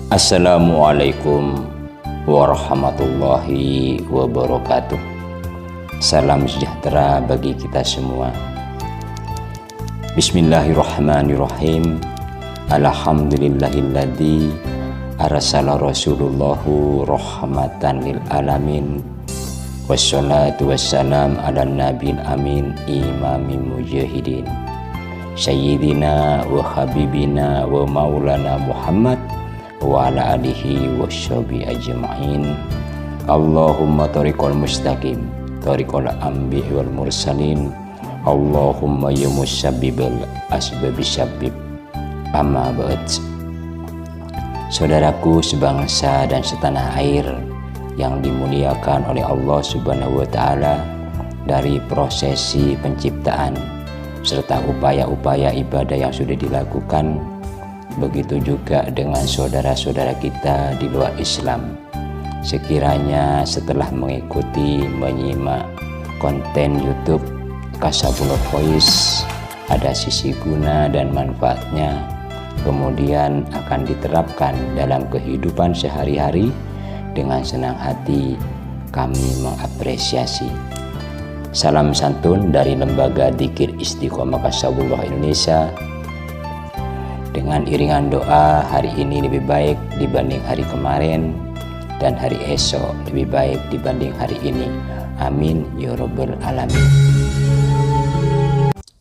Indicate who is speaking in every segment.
Speaker 1: Assalamualaikum warahmatullahi wabarakatuh. Salam sejahtera bagi kita semua. Bismillahirrahmanirrahim. Alhamdulillahilladzi arsala rasulullahu rahmatan lil alamin. Wassalatu wassalam ala nabil amin imami mujahidin Sayyidina wa habibina wa maulana Muhammad wa ala alihi wa sahbihi ajma'in. Allahumma tariqal mustaqim tariqal anbiya wal mursalin. Allahumma ya musabbibal asbabi sabbib. Amma ba'd. Saudaraku sebangsa dan setanah air yang dimuliakan oleh Allah Subhanahu wa Ta'ala, dari prosesi penciptaan serta upaya-upaya ibadah yang sudah dilakukan, begitu juga dengan saudara-saudara kita di luar Islam. Sekiranya setelah mengikuti, menyimak konten YouTube Kasabullah Voice, ada sisi guna dan manfaatnya, kemudian akan diterapkan dalam kehidupan sehari-hari, dengan senang hati kami mengapresiasi. Salam santun dari Lembaga Dzikir Istiqomah Kasabullah Indonesia, dengan iringan doa hari ini lebih baik dibanding hari kemarin, dan hari esok lebih baik dibanding hari ini. Amin ya rabbal alamin.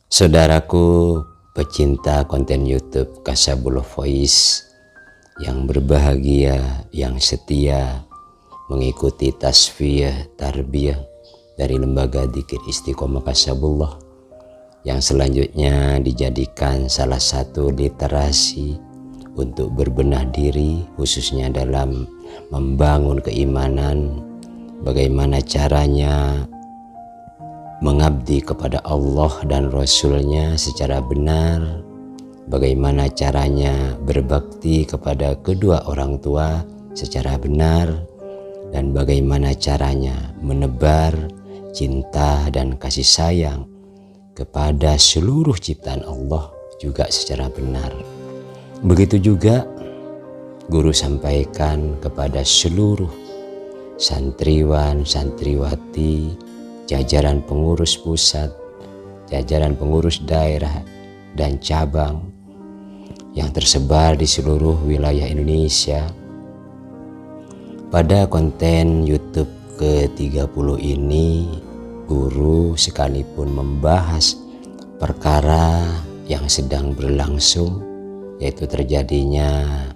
Speaker 1: Saudaraku pecinta konten YouTube Kasabullah Voice yang berbahagia, yang setia mengikuti tasfiyah tarbiyah dari Lembaga Dzikir Istiqomah Kasabullah, yang selanjutnya dijadikan salah satu literasi untuk berbenah diri, khususnya dalam membangun keimanan, bagaimana caranya mengabdi kepada Allah dan Rasul-Nya secara benar, bagaimana caranya berbakti kepada kedua orang tua secara benar, dan bagaimana caranya menebar cinta dan kasih sayang kepada seluruh ciptaan Allah juga secara benar. Begitu juga guru sampaikan kepada seluruh santriwan, santriwati, jajaran pengurus pusat, jajaran pengurus daerah dan cabang yang tersebar di seluruh wilayah Indonesia. Pada konten YouTube ke-30 ini, guru sekalipun membahas perkara yang sedang berlangsung, yaitu terjadinya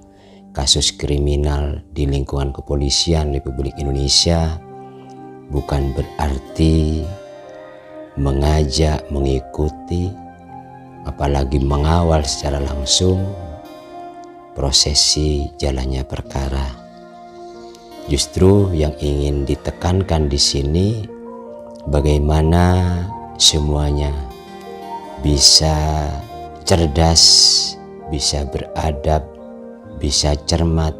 Speaker 1: kasus kriminal di lingkungan kepolisian Republik Indonesia, bukan berarti mengajak, mengikuti, apalagi mengawal secara langsung prosesi jalannya perkara. Justru yang ingin ditekankan di sini, bagaimana semuanya bisa cerdas, bisa beradab, bisa cermat,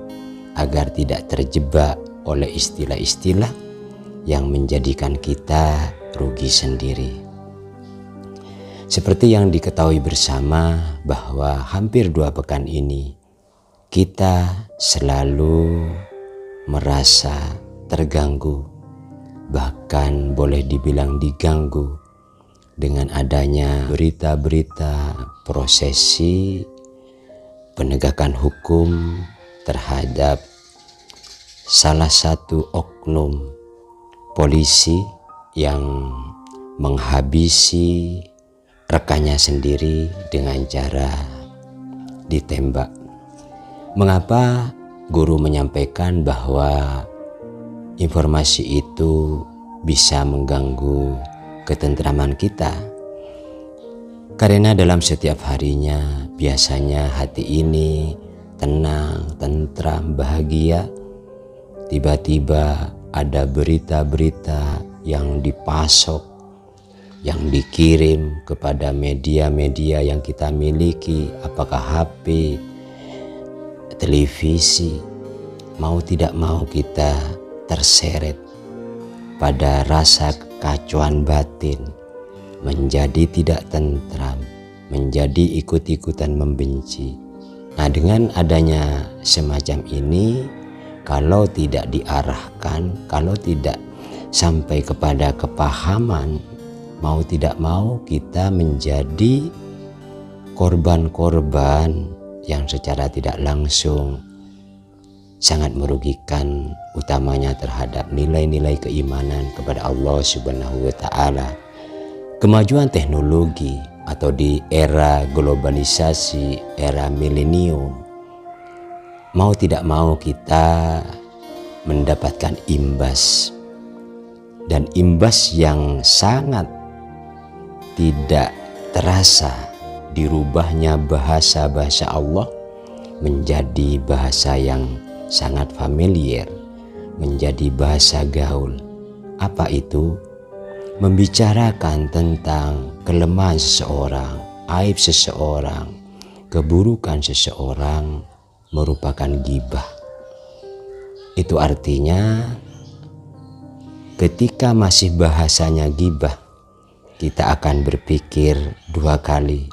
Speaker 1: agar tidak terjebak oleh istilah-istilah yang menjadikan kita rugi sendiri. Seperti yang diketahui bersama bahwa hampir 2 pekan ini kita selalu merasa terganggu, bahkan boleh dibilang diganggu dengan adanya berita-berita prosesi penegakan hukum terhadap salah satu oknum polisi yang menghabisi rekannya sendiri dengan cara ditembak. Mengapa guru menyampaikan bahwa informasi itu bisa mengganggu ketentraman kita? Karena dalam setiap harinya biasanya hati ini tenang, tentram, bahagia. Tiba-tiba ada berita-berita yang dipasok, yang dikirim kepada media-media yang kita miliki, apakah HP, televisi. Mau tidak mau kita terseret pada rasa kekacauan batin, menjadi tidak tentram, menjadi ikut-ikutan membenci. Nah, dengan adanya semacam ini, kalau tidak diarahkan, kalau tidak sampai kepada kepahaman, mau tidak mau kita menjadi korban-korban yang secara tidak langsung sangat merugikan, utamanya terhadap nilai-nilai keimanan kepada Allah Subhanahu wa Ta'ala. Kemajuan teknologi atau di era globalisasi, era milenium, mau tidak mau kita mendapatkan imbas, dan imbas yang sangat tidak terasa dirubahnya bahasa-bahasa Allah menjadi bahasa yang sangat familiar, menjadi bahasa gaul. Apa itu? Membicarakan tentang kelemahan seseorang, aib seseorang, keburukan seseorang merupakan ghibah. Itu artinya ketika masih bahasanya ghibah, kita akan berpikir dua kali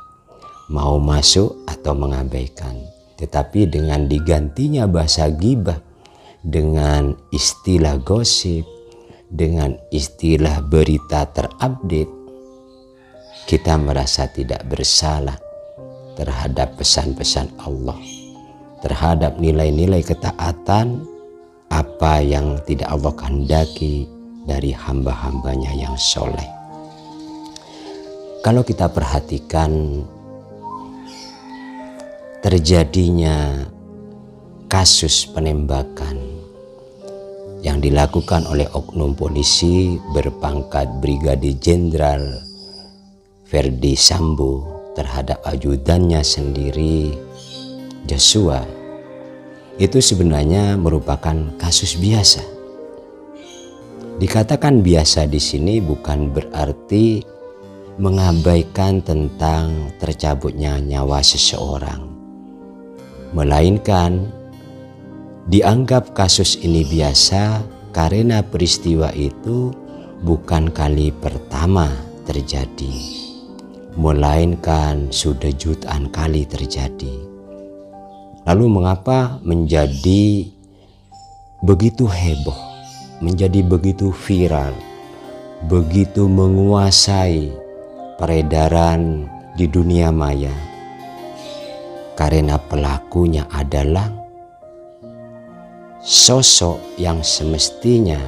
Speaker 1: mau masuk atau mengabaikan. Tetapi dengan digantinya bahasa ghibah dengan istilah gosip, dengan istilah berita terupdate, kita merasa tidak bersalah terhadap pesan-pesan Allah, terhadap nilai-nilai ketaatan, apa yang tidak Allah kehendaki dari hamba-hambanya yang soleh. Kalau kita perhatikan terjadinya kasus penembakan yang dilakukan oleh oknum polisi berpangkat Brigadir Jenderal Verdi Sambo terhadap ajudannya sendiri Joshua, itu sebenarnya merupakan kasus biasa. Dikatakan biasa di sini bukan berarti mengabaikan tentang tercabutnya nyawa seseorang, melainkan dianggap kasus ini biasa karena peristiwa itu bukan kali pertama terjadi, melainkan sudah jutaan kali terjadi. Lalu mengapa menjadi begitu heboh, menjadi begitu viral, begitu menguasai peredaran di dunia maya? Karena pelakunya adalah sosok yang semestinya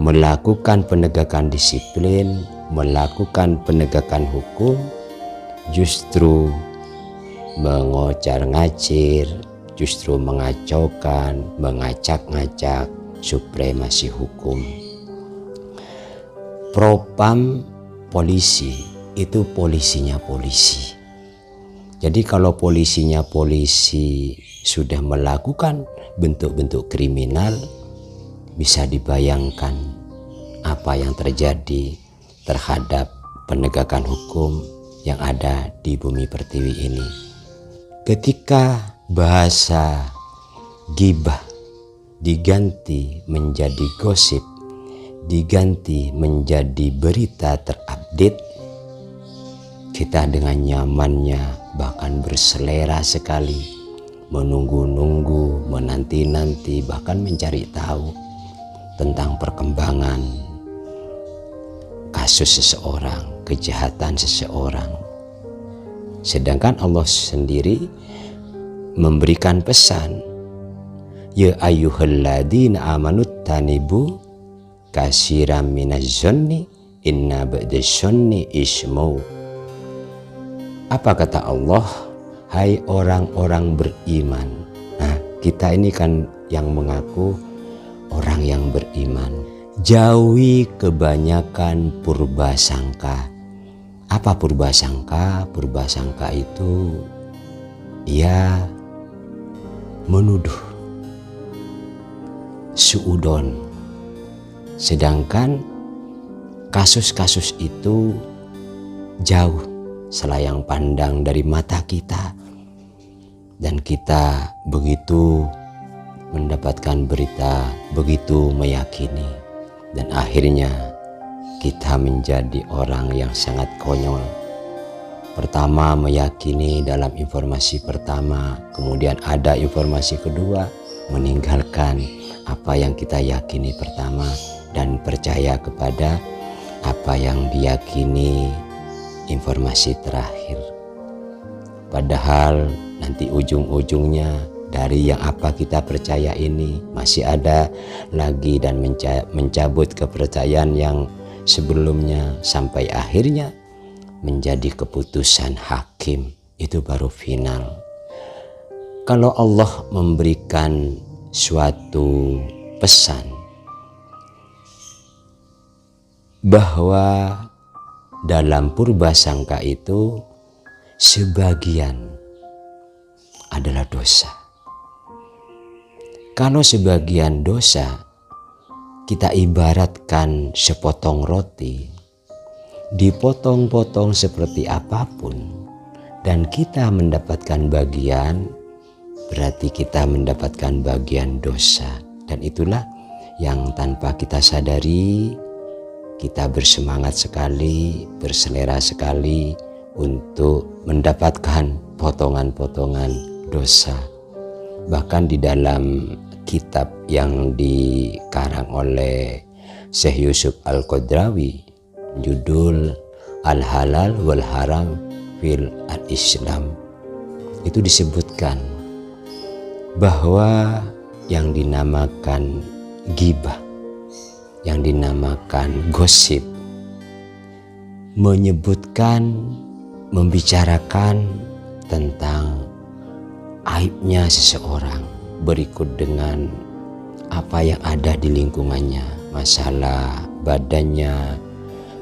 Speaker 1: melakukan penegakan disiplin, melakukan penegakan hukum, justru mengocar-ngacir, justru mengacaukan, mengacak-ngacak supremasi hukum. Propam polisi itu polisinya polisi. Jadi kalau polisinya polisi sudah melakukan bentuk-bentuk kriminal, bisa dibayangkan apa yang terjadi terhadap penegakan hukum yang ada di bumi pertiwi ini. Ketika bahasa ghibah diganti menjadi gosip, diganti menjadi berita terupdate, kita dengan nyamannya bahkan berselera sekali menunggu-nunggu, menanti-nanti, bahkan mencari tahu tentang perkembangan kasus seseorang, kejahatan seseorang. Sedangkan Allah sendiri memberikan pesan, ya ayyuhalladzina amanuttanibu katsiran minaz-zanni inna ba'daz-zanni ismu. Apa kata Allah? Hai orang-orang beriman. Nah, kita ini kan yang mengaku orang yang beriman. Jauhi kebanyakan purbasangka. Apa purbasangka? Purbasangka itu ya menuduh, suudon. Sedangkan kasus-kasus itu jauh selayang pandang dari mata kita, dan kita begitu mendapatkan berita, begitu meyakini, dan akhirnya kita menjadi orang yang sangat konyol Pertama, meyakini dalam informasi pertama, kemudian ada informasi kedua, meninggalkan apa yang kita yakini pertama dan percaya kepada apa yang diyakini informasi terakhir. Padahal nanti ujung-ujungnya dari yang apa kita percaya ini masih ada lagi dan mencabut kepercayaan yang sebelumnya sampai akhirnya menjadi keputusan hakim. Itu baru final. Kalau Allah memberikan suatu pesan bahwa dalam purba sangka itu sebagian adalah dosa. Kalau sebagian dosa kita ibaratkan sepotong roti, dipotong-potong seperti apapun dan kita mendapatkan bagian, berarti kita mendapatkan bagian dosa. Dan itulah yang tanpa kita sadari kita bersemangat sekali, berselera sekali untuk mendapatkan potongan-potongan dosa. Bahkan di dalam kitab yang dikarang oleh Syekh Yusuf Al-Qadrawi, judul Al-Halal wal Haram fil Al-Islam, itu disebutkan bahwa yang dinamakan ghibah, yang dinamakan gosip, menyebutkan, membicarakan tentang aibnya seseorang berikut dengan apa yang ada di lingkungannya, masalah badannya,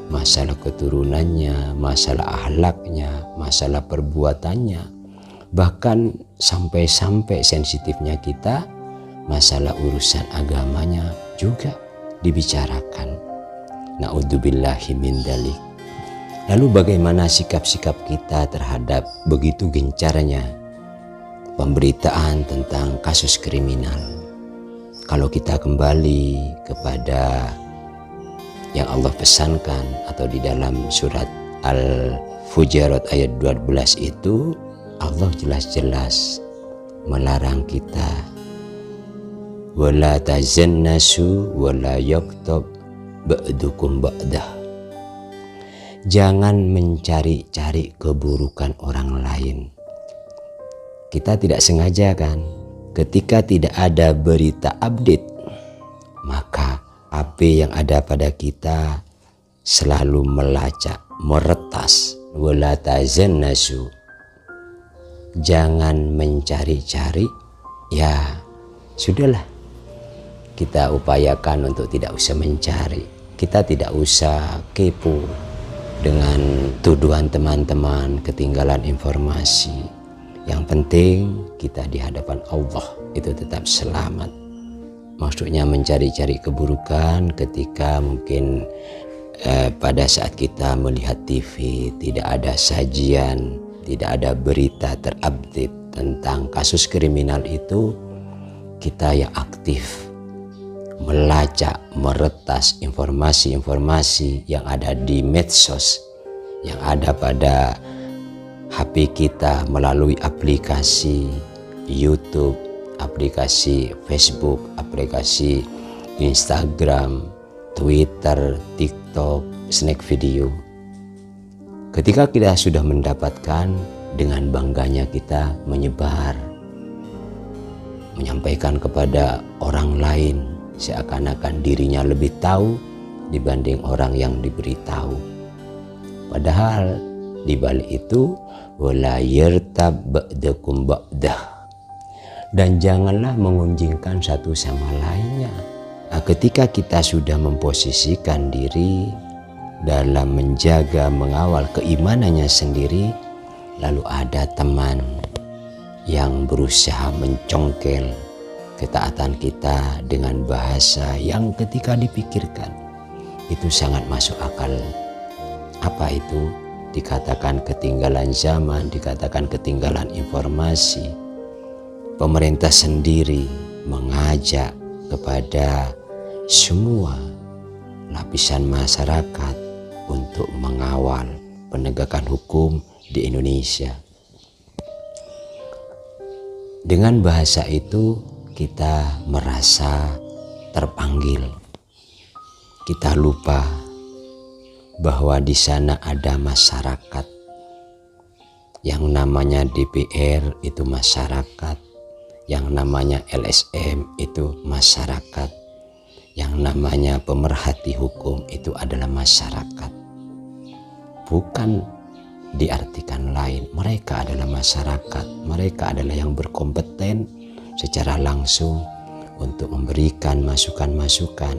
Speaker 1: masalah keturunannya, masalah akhlaknya, masalah perbuatannya, bahkan sampai sensitifnya kita, masalah urusan agamanya juga dibicarakan. Na'udzubillahi min dzalik. Lalu bagaimana sikap-sikap kita terhadap begitu gencarnya pemberitaan tentang kasus kriminal? Kalau kita kembali kepada yang Allah pesankan atau di dalam surat Al-Fujarat ayat 12 itu, Allah jelas-jelas melarang kita wala tazannasu wala yaktab ba'dukum ba'dah. Jangan mencari-cari keburukan orang lain. Kita tidak sengaja kan, ketika tidak ada berita update, maka HP yang ada pada kita selalu melacak, meretas. Wala tazannasu, jangan mencari-cari. Ya sudahlah, kita upayakan untuk tidak usah mencari. Kita tidak usah kepo dengan tuduhan teman-teman, ketinggalan informasi. Yang penting kita di hadapan Allah itu tetap selamat. Maksudnya mencari-cari keburukan ketika mungkin pada saat kita melihat TV tidak ada sajian, tidak ada berita terupdate tentang kasus kriminal itu, kita yang aktif melacak, meretas informasi-informasi yang ada di medsos, yang ada pada HP kita melalui aplikasi YouTube, aplikasi Facebook, aplikasi Instagram, Twitter, TikTok, snack video. Ketika kita sudah mendapatkan, dengan bangganya kita menyebar, menyampaikan kepada orang lain, seakan-akan dirinya lebih tahu dibanding orang yang diberitahu. Padahal di balik itu wala yartab ba'dakum ba'dah, dan janganlah mengunjingkan satu sama lainnya. Ketika kita sudah memposisikan diri dalam menjaga, mengawal keimanannya sendiri, lalu ada teman yang berusaha mencongkel ketaatan kita dengan bahasa yang ketika dipikirkan itu sangat masuk akal. Apa itu? Dikatakan ketinggalan zaman, dikatakan ketinggalan informasi. Pemerintah sendiri mengajak kepada semua lapisan masyarakat untuk mengawal penegakan hukum di Indonesia. Dengan bahasa itu kita merasa terpanggil. Kita lupa bahwa di sana ada masyarakat. Yang namanya DPR itu masyarakat. Yang namanya LSM itu masyarakat. Yang namanya pemerhati hukum itu adalah masyarakat. Bukan diartikan lain, mereka adalah masyarakat, mereka adalah yang berkompeten secara langsung untuk memberikan masukan-masukan,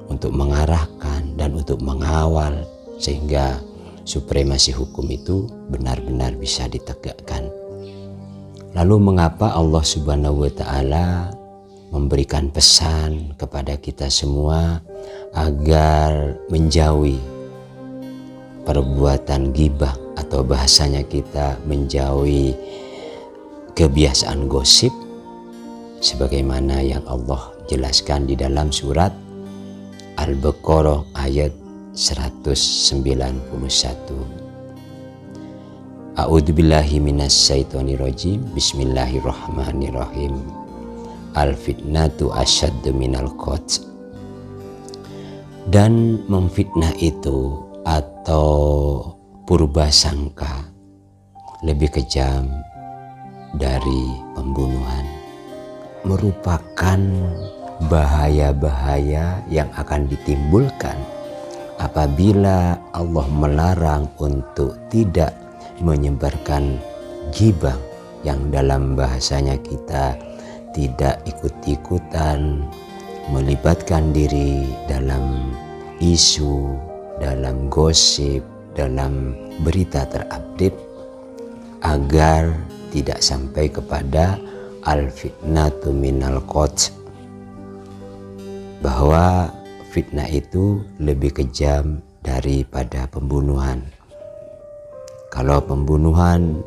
Speaker 1: untuk mengarahkan dan untuk mengawal sehingga supremasi hukum itu benar-benar bisa ditegakkan. Lalu mengapa Allah Subhanahu wa Ta'ala memberikan pesan kepada kita semua agar menjauhi perbuatan ghibah, atau bahasanya kita menjauhi kebiasaan gosip, sebagaimana yang Allah jelaskan di dalam surat Al-Baqarah ayat 191. A'udzubillahi minasyaitonirrajim. Bismillahirrahmanirrahim. Al-fitnatu asyaddu minal qatl. Dan memfitnah itu atau purbasangka lebih kejam dari pembunuhan. Merupakan bahaya-bahaya yang akan ditimbulkan apabila Allah melarang untuk tidak menyebarkan ghibah, yang dalam bahasanya kita tidak ikut-ikutan melibatkan diri dalam isu, dalam gosip, dalam berita terupdate, agar tidak sampai kepada al-fitnatu minal qatl, bahwa fitnah itu lebih kejam daripada pembunuhan. Kalau pembunuhan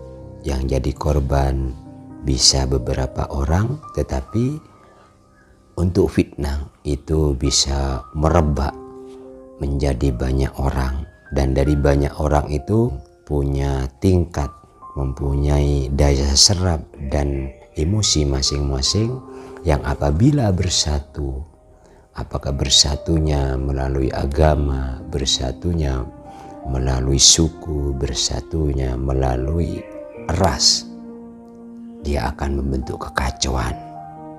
Speaker 1: yang jadi korban bisa beberapa orang, tetapi untuk fitnah itu bisa merebak menjadi banyak orang. Dan dari banyak orang itu punya tingkat, mempunyai daya serap dan emosi masing-masing yang apabila bersatu, apakah bersatunya melalui agama, bersatunya melalui suku, bersatunya melalui ras, dia akan membentuk kekacauan,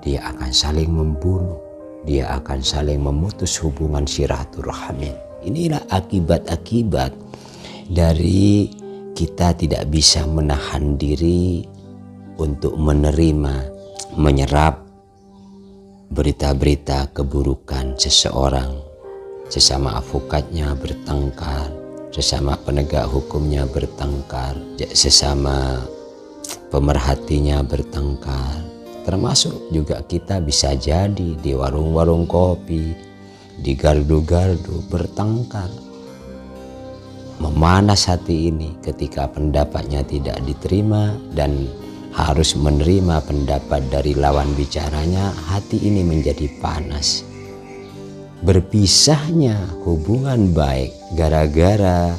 Speaker 1: dia akan saling membunuh, dia akan saling memutus hubungan silaturahmi. Inilah akibat-akibat dari kita tidak bisa menahan diri untuk menerima, menyerap berita-berita keburukan seseorang. Sesama advokatnya bertengkar, sesama penegak hukumnya bertengkar, sesama pemerhatinya bertengkar. Termasuk juga kita bisa jadi di warung-warung kopi, di gardu-gardu bertengkar. Memanas hati ini ketika pendapatnya tidak diterima dan harus menerima pendapat dari lawan bicaranya, hati ini menjadi panas. Berpisahnya hubungan baik gara-gara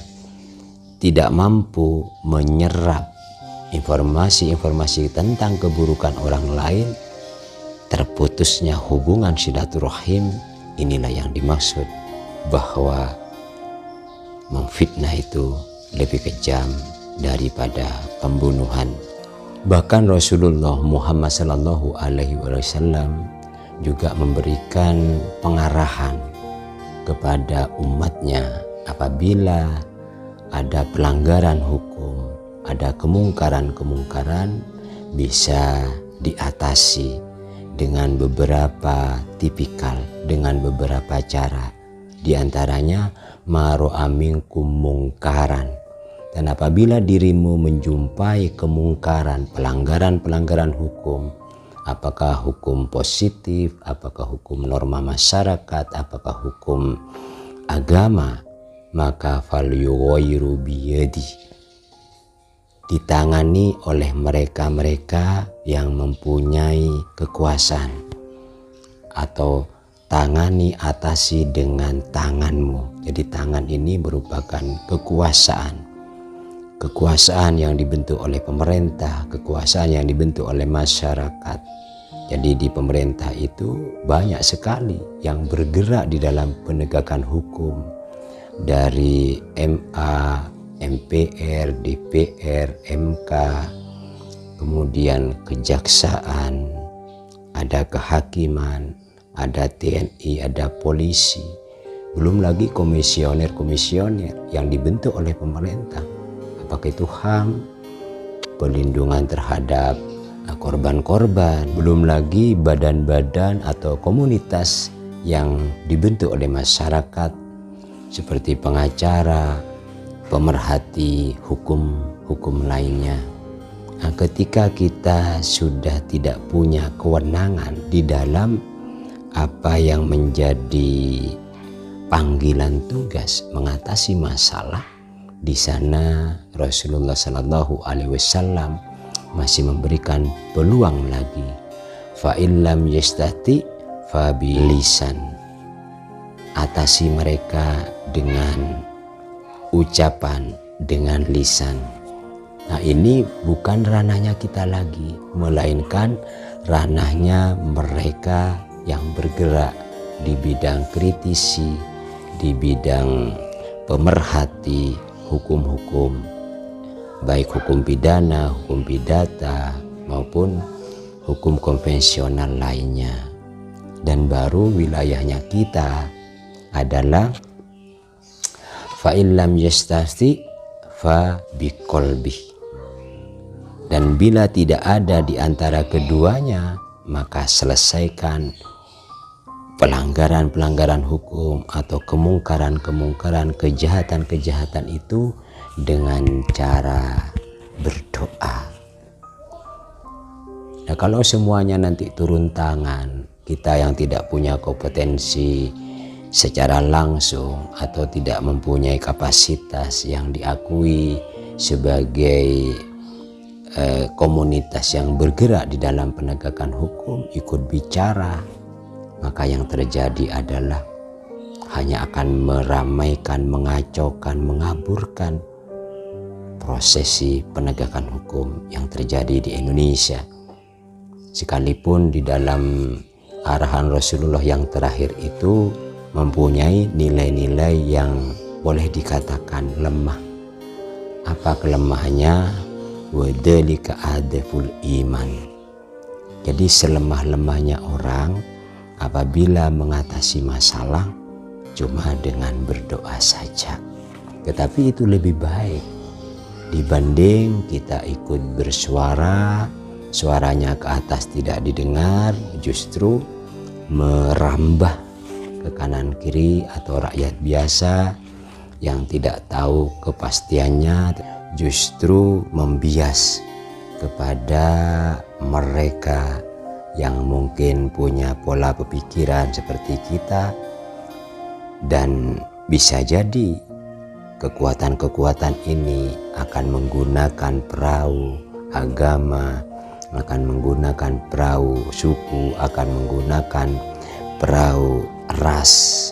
Speaker 1: tidak mampu menyerap informasi-informasi tentang keburukan orang lain, terputusnya hubungan silaturahim. Inilah yang dimaksud bahwa memfitnah itu lebih kejam daripada pembunuhan. Bahkan Rasulullah Muhammad SAW juga memberikan pengarahan kepada umatnya apabila ada pelanggaran hukum, ada kemungkaran-kemungkaran, bisa diatasi dengan beberapa tipikal, dengan beberapa cara. Di antaranya maro'a minkum mungkaran. Dan apabila dirimu menjumpai kemungkaran, pelanggaran-pelanggaran hukum, apakah hukum positif, apakah hukum norma masyarakat, apakah hukum agama, maka falyughayyiru biyadi, ditangani oleh mereka-mereka yang mempunyai kekuasaan, atau tangani, atasi dengan tanganmu. Jadi tangan ini merupakan kekuasaan kekuasaan yang dibentuk oleh pemerintah, kekuasaan yang dibentuk oleh masyarakat. Jadi di pemerintah itu banyak sekali yang bergerak di dalam penegakan hukum, dari MA, MPR, DPR, MK, kemudian kejaksaan, ada kehakiman, ada TNI, ada polisi, belum lagi komisioner-komisioner yang dibentuk oleh pemerintah. Apakah itu HAM, pelindungan terhadap korban-korban, belum lagi badan-badan atau komunitas yang dibentuk oleh masyarakat seperti pengacara, pemerhati hukum lainnya. Nah, ketika kita sudah tidak punya kewenangan di dalam apa yang menjadi panggilan tugas mengatasi masalah, di sana Rasulullah Shallallahu Alaihi Wasallam masih memberikan peluang lagi. Fa illam yastati fa bilisan. Atasi mereka dengan ucapan, dengan lisan. Nah, ini bukan ranahnya kita lagi, melainkan ranahnya mereka yang bergerak di bidang kritisi, di bidang pemerhati hukum-hukum, baik hukum pidana, hukum pidata, maupun hukum konvensional lainnya. Dan baru wilayahnya kita adalah fa illam yastati fa biqalbi. Dan bila tidak ada di antara keduanya, maka selesaikan pelanggaran-pelanggaran hukum atau kemungkaran-kemungkaran, kejahatan-kejahatan itu dengan cara berdoa. Nah, kalau semuanya nanti turun tangan, kita yang tidak punya kompetensi secara langsung atau tidak mempunyai kapasitas yang diakui sebagai komunitas yang bergerak di dalam penegakan hukum, ikut bicara, maka yang terjadi adalah hanya akan meramaikan, mengacaukan, mengaburkan prosesi penegakan hukum yang terjadi di Indonesia. Sekalipun di dalam arahan Rasulullah yang terakhir itu mempunyai nilai-nilai yang boleh dikatakan lemah. Apa kelemahannya? Wadzalika adaful iman. Jadi selemah-lemahnya orang apabila mengatasi masalah cuma dengan berdoa saja. Tetapi itu lebih baik dibanding kita ikut bersuara, suaranya ke atas tidak didengar, justru merambah ke kanan kiri, atau rakyat biasa yang tidak tahu kepastiannya justru membias kepada mereka yang mungkin punya pola pemikiran seperti kita. Dan bisa jadi kekuatan-kekuatan ini akan menggunakan perahu agama, akan menggunakan perahu suku, akan menggunakan perahu ras,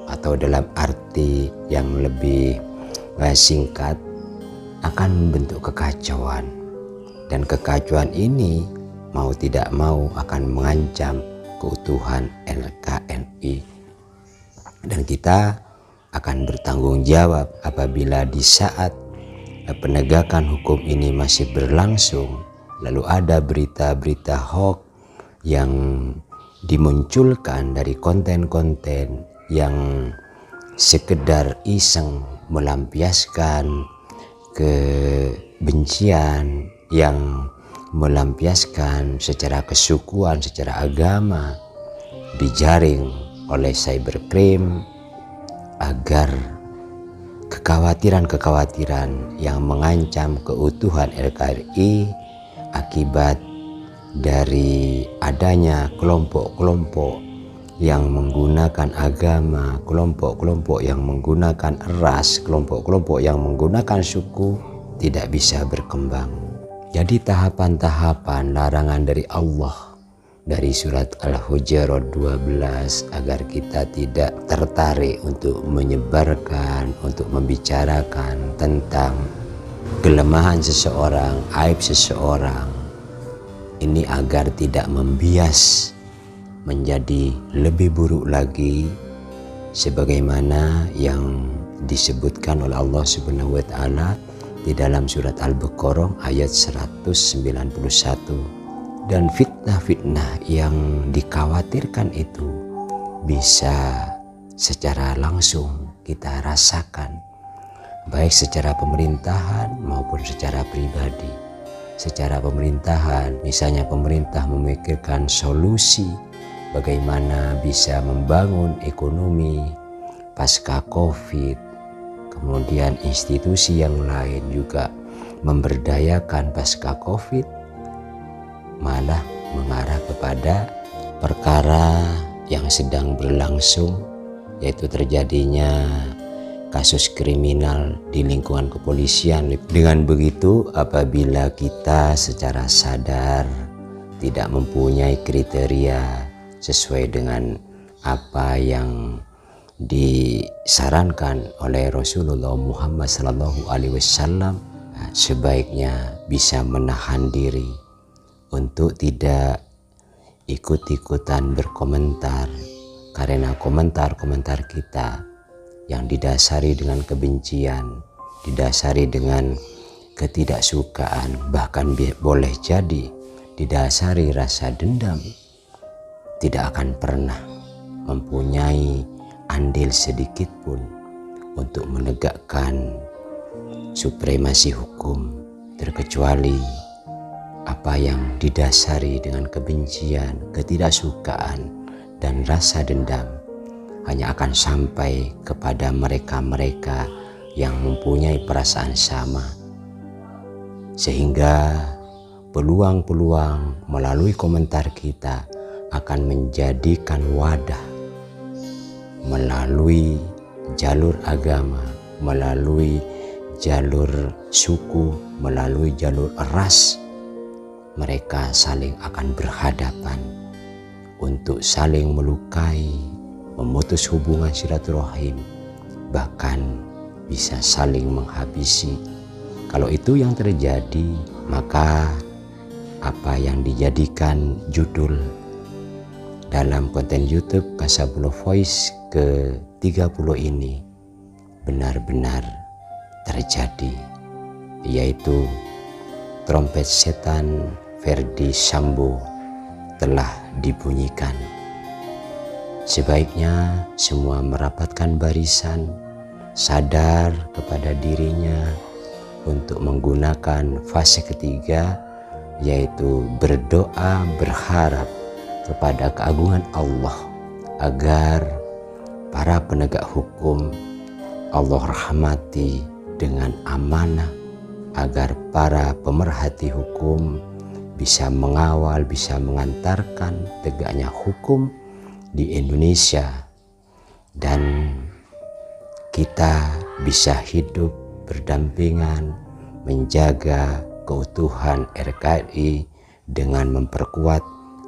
Speaker 1: atau dalam arti yang lebih singkat akan membentuk kekacauan. Dan kekacauan ini mau tidak mau akan mengancam keutuhan NKRI. Dan kita akan bertanggung jawab apabila di saat penegakan hukum ini masih berlangsung, lalu ada berita-berita hoax yang dimunculkan dari konten-konten yang sekedar iseng melampiaskan kebencian, yang melampiaskan secara kesukuan, secara agama, dijaring oleh cybercrime agar kekhawatiran-kekhawatiran yang mengancam keutuhan NKRI akibat dari adanya kelompok-kelompok yang menggunakan agama, kelompok-kelompok yang menggunakan ras, kelompok-kelompok yang menggunakan suku tidak bisa berkembang. Jadi tahapan-tahapan larangan dari Allah dari surat Al-Hujurat 12 agar kita tidak tertarik untuk menyebarkan, untuk membicarakan tentang kelemahan seseorang, aib seseorang, ini agar tidak membias menjadi lebih buruk lagi, sebagaimana yang disebutkan oleh Allah Subhanahu wa taala di dalam surat Al-Baqarah ayat 191. Dan fitnah-fitnah yang dikhawatirkan itu bisa secara langsung kita rasakan, baik secara pemerintahan maupun secara pribadi. Secara pemerintahan, misalnya pemerintah memikirkan solusi bagaimana bisa membangun ekonomi pasca Covid, kemudian institusi yang lain juga memberdayakan pasca Covid, malah mengarah kepada perkara yang sedang berlangsung, yaitu terjadinya kasus kriminal di lingkungan kepolisian. Dengan begitu, apabila kita secara sadar tidak mempunyai kriteria sesuai dengan apa yang disarankan oleh Rasulullah Muhammad SAW, sebaiknya bisa menahan diri untuk tidak ikut-ikutan berkomentar, karena komentar-komentar kita yang didasari dengan kebencian, didasari dengan ketidaksukaan, bahkan boleh jadi didasari rasa dendam, tidak akan pernah mempunyai andil sedikit pun untuk menegakkan supremasi hukum, terkecuali apa yang didasari dengan kebencian, ketidaksukaan, dan rasa dendam hanya akan sampai kepada mereka-mereka yang mempunyai perasaan sama, sehingga peluang-peluang melalui komentar kita akan menjadikan wadah melalui jalur agama, melalui jalur suku, melalui jalur ras. Mereka saling akan berhadapan untuk saling melukai, memutus hubungan silaturahim, bahkan bisa saling menghabisi. Kalau itu yang terjadi, maka apa yang dijadikan judul dalam konten YouTube Kasabullah Voice ke-30 ini benar-benar terjadi, yaitu trompet setan Verdi Sambo telah dibunyikan. Sebaiknya semua merapatkan barisan, sadar kepada dirinya untuk menggunakan fase ketiga, yaitu berdoa, berharap kepada keagungan Allah agar para penegak hukum Allah rahmati dengan amanah, agar para pemerhati hukum bisa mengawal, bisa mengantarkan tegaknya hukum di Indonesia, dan kita bisa hidup berdampingan menjaga keutuhan RKRI dengan memperkuat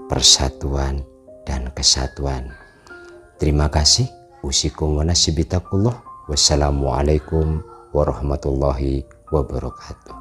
Speaker 1: persatuan dan kesatuan. Terima kasih. Usikum wa nasibi taqullah. Wassalamualaikum warahmatullahi wabarakatuh.